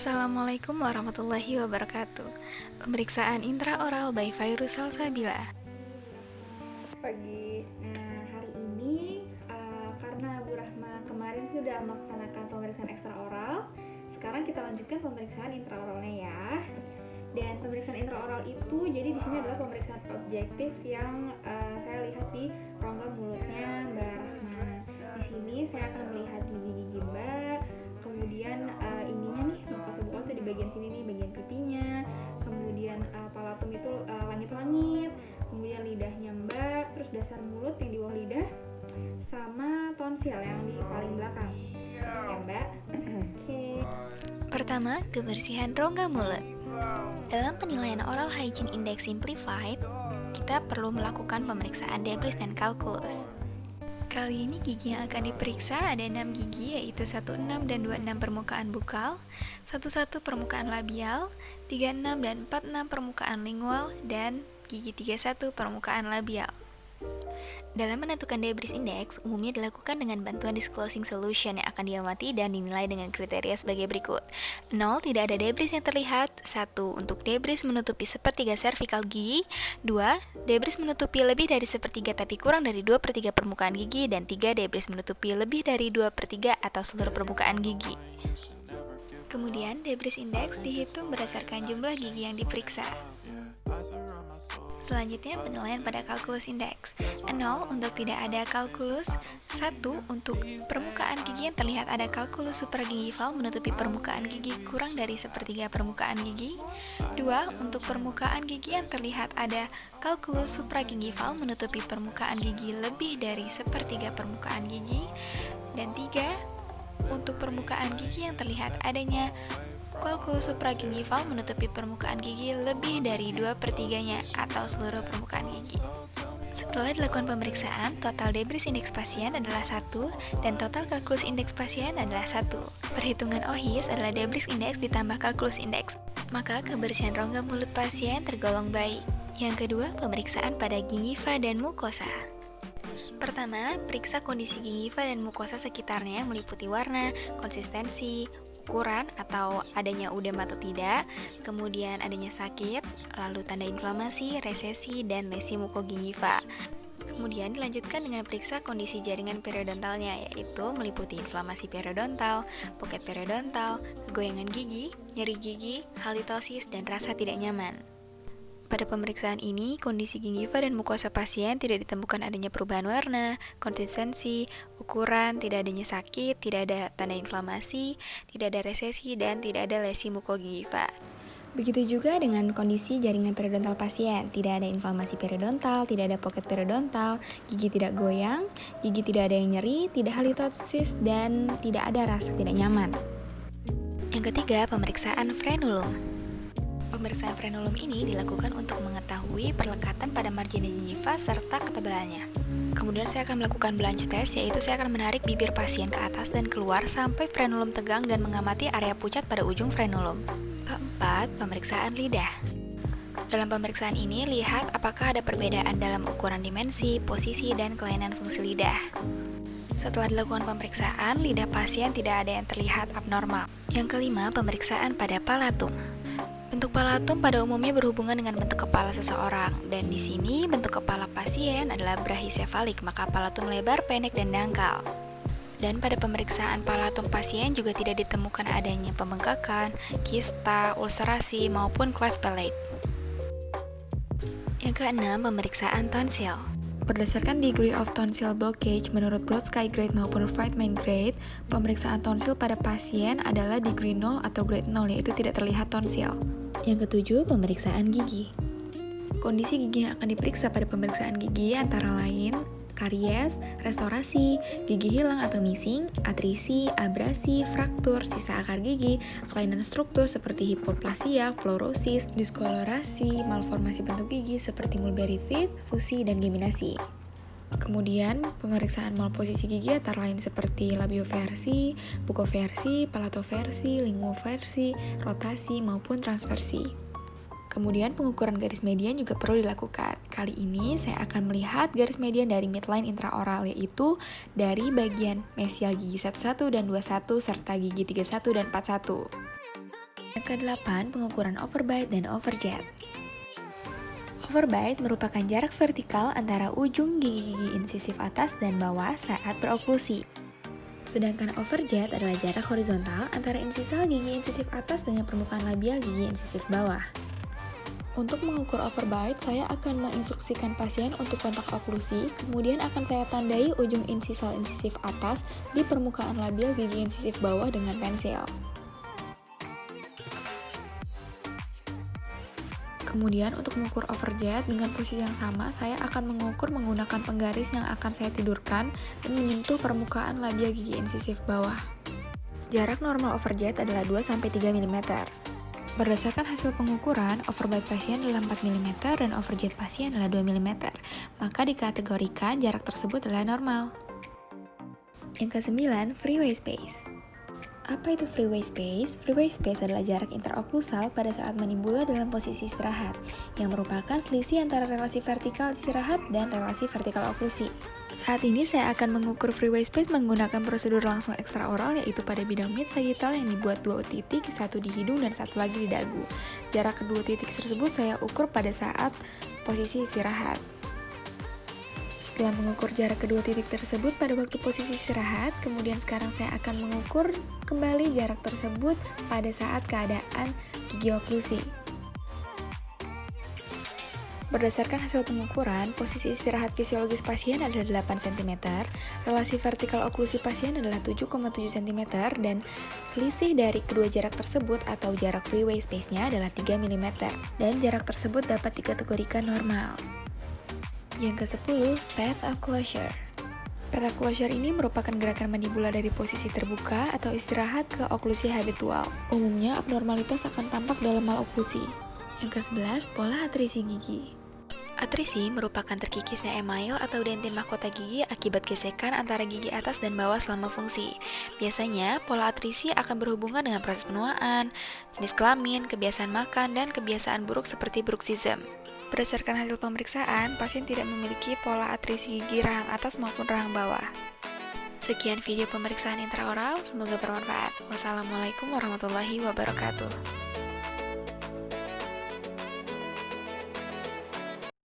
Assalamualaikum warahmatullahi wabarakatuh. Pemeriksaan intraoral by Fairuz Salsabila. Pagi. Nah, hari ini karena Bu Rahma kemarin sudah melaksanakan pemeriksaan ekstraoral, sekarang kita lanjutkan pemeriksaan intraoralnya ya. Dan pemeriksaan intraoral itu jadi di sini adalah pemeriksaan objektif yang saya lihat di rongga mulutnya Mbak Rahma. Di sini saya akan melihat gigi-gigi Mbak, kemudian ininya nih mukosa di bagian sini nih, bagian pipinya, kemudian palatum itu langit-langit, kemudian lidahnya Mbak, terus dasar mulut yang di bawah lidah, sama tonsil yang di paling belakang. Ya Mbak. Oke. Pertama, kebersihan rongga mulut. Dalam penilaian Oral Hygiene Index Simplified, kita perlu melakukan pemeriksaan debris dan kalkulus. Kali ini gigi yang akan diperiksa ada 6 gigi, yaitu 16 dan 26 permukaan bukal, 11 permukaan labial, 36 dan 46 permukaan lingual, dan gigi 31 permukaan labial. Dalam menentukan debris index, umumnya dilakukan dengan bantuan disclosing solution yang akan diamati dan dinilai dengan kriteria sebagai berikut. 0. Tidak ada debris yang terlihat. 1. Untuk debris menutupi sepertiga servikal gigi. 2. Debris menutupi lebih dari sepertiga tapi kurang dari 2/3 permukaan gigi. Dan 3. Debris menutupi lebih dari 2/3 atau seluruh permukaan gigi. Kemudian, debris index dihitung berdasarkan jumlah gigi yang diperiksa. Selanjutnya, penilaian pada kalkulus indeks. 0 untuk tidak ada kalkulus. 1 untuk permukaan gigi yang terlihat ada kalkulus supragingival menutupi permukaan gigi kurang dari sepertiga permukaan gigi. 2 untuk permukaan gigi yang terlihat ada kalkulus supragingival menutupi permukaan gigi lebih dari sepertiga permukaan gigi. Dan 3 untuk permukaan gigi yang terlihat adanya kalkulus supragingival menutupi permukaan gigi lebih dari 2/3-nya atau seluruh permukaan gigi. Setelah dilakukan pemeriksaan, total debris indeks pasien adalah 1 dan total kalkulus indeks pasien adalah 1. Perhitungan OHIS adalah debris indeks ditambah kalkulus indeks. Maka kebersihan rongga mulut pasien tergolong baik. Yang kedua, pemeriksaan pada gingiva dan mukosa. Pertama, periksa kondisi gingiva dan mukosa sekitarnya yang meliputi warna, konsistensi, ukuran atau adanya udem atau tidak, kemudian adanya sakit, lalu tanda inflamasi, resesi, dan lesi mukogingiva. Kemudian dilanjutkan dengan periksa kondisi jaringan periodontalnya, yaitu meliputi inflamasi periodontal, pocket periodontal, kegoyangan gigi, nyeri gigi, halitosis, dan rasa tidak nyaman. Pada pemeriksaan ini, kondisi gingiva dan mukosa pasien tidak ditemukan adanya perubahan warna, konsistensi, ukuran, tidak adanya sakit, tidak ada tanda inflamasi, tidak ada resesi, dan tidak ada lesi mukogingiva. Begitu juga dengan kondisi jaringan periodontal pasien, tidak ada inflamasi periodontal, tidak ada pocket periodontal, gigi tidak goyang, gigi tidak ada yang nyeri, tidak halitosis, dan tidak ada rasa tidak nyaman. Yang ketiga, pemeriksaan frenulum. Pemeriksaan frenulum ini dilakukan untuk mengetahui perlekatan pada margina gingiva serta ketebalannya. Kemudian saya akan melakukan blanch test, yaitu saya akan menarik bibir pasien ke atas dan keluar sampai frenulum tegang dan mengamati area pucat pada ujung frenulum. Keempat, pemeriksaan lidah. Dalam pemeriksaan ini, lihat apakah ada perbedaan dalam ukuran dimensi, posisi, dan kelainan fungsi lidah. Setelah dilakukan pemeriksaan, lidah pasien tidak ada yang terlihat abnormal. Yang kelima, pemeriksaan pada palatum. Bentuk palatum pada umumnya berhubungan dengan bentuk kepala seseorang, dan di sini bentuk kepala pasien adalah brachycephalic, maka palatum lebar, pendek, dan dangkal. Dan pada pemeriksaan palatum pasien juga tidak ditemukan adanya pembengkakan, kista, ulcerasi, maupun cleft palate. Yang keenam, pemeriksaan tonsil. Berdasarkan degree of tonsil blockage menurut Brodsky grade maupun Friedman grade, pemeriksaan tonsil pada pasien adalah degree 0 atau grade 0, yaitu tidak terlihat tonsil. Yang ketujuh, pemeriksaan gigi. Kondisi gigi yang akan diperiksa pada pemeriksaan gigi antara lain karies, restorasi, gigi hilang atau missing, atrisi, abrasi, fraktur, sisa akar gigi, kelainan struktur seperti hipoplasia, fluorosis, diskolorasi, malformasi bentuk gigi seperti mulberry teeth, fusi, dan geminasi. Kemudian, pemeriksaan malposisi gigi antara lain seperti labioversi, bukoversi, palatoversi, linguoversi, rotasi, maupun transversi. Kemudian pengukuran garis median juga perlu dilakukan. Kali ini saya akan melihat garis median dari midline intraoral, yaitu dari bagian mesial gigi 11 dan 21 serta gigi 31 dan 41. Yang ke-8, pengukuran overbite dan overjet. Overbite merupakan jarak vertikal antara ujung gigi-gigi insisif atas dan bawah saat beroklusi. Sedangkan overjet adalah jarak horizontal antara insisal gigi insisif atas dengan permukaan labial gigi insisif bawah. Untuk mengukur overbite, saya akan menginstruksikan pasien untuk kontak oklusi, kemudian akan saya tandai ujung insisal insisif atas di permukaan labial gigi insisif bawah dengan pensil. Kemudian untuk mengukur overjet dengan posisi yang sama, saya akan mengukur menggunakan penggaris yang akan saya tidurkan dan menyentuh permukaan labial gigi insisif bawah. Jarak normal overjet adalah 2-3 mm. Berdasarkan hasil pengukuran, overbite pasien adalah 4 mm dan overjet pasien adalah 2 mm, maka dikategorikan jarak tersebut adalah normal. Yang ke-9, freeway space. Apa itu freeway space? Freeway space adalah jarak interoklusal pada saat manibula dalam posisi istirahat, yang merupakan selisih antara relasi vertikal istirahat dan relasi vertikal oklusi. Saat ini saya akan mengukur freeway space menggunakan prosedur langsung ekstraoral, yaitu pada bidang mid sagittal yang dibuat 2 titik, satu di hidung dan satu lagi di dagu. Jarak kedua titik tersebut saya ukur pada saat posisi istirahat. Setelah mengukur jarak kedua titik tersebut pada waktu posisi istirahat, kemudian sekarang saya akan mengukur kembali jarak tersebut pada saat keadaan gigi oklusi. Berdasarkan hasil pengukuran, posisi istirahat fisiologis pasien adalah 8 cm, relasi vertikal oklusi pasien adalah 7,7 cm, dan selisih dari kedua jarak tersebut atau jarak freeway space-nya adalah 3 mm, dan jarak tersebut dapat dikategorikan normal. Yang ke-10, path of closure. Path of closure ini merupakan gerakan mandibula dari posisi terbuka atau istirahat ke oklusi habitual. Umumnya, abnormalitas akan tampak dalam maloklusi. Yang ke-11, pola atrisi gigi. Atrisi merupakan terkikisnya email atau dentin mahkota gigi akibat gesekan antara gigi atas dan bawah selama fungsi. Biasanya, pola atrisi akan berhubungan dengan proses penuaan, jenis kelamin, kebiasaan makan, dan kebiasaan buruk seperti bruxism. Berdasarkan hasil pemeriksaan, pasien tidak memiliki pola atrisi gigi rahang atas maupun rahang bawah. Sekian video pemeriksaan intraoral, semoga bermanfaat. Wassalamualaikum warahmatullahi wabarakatuh.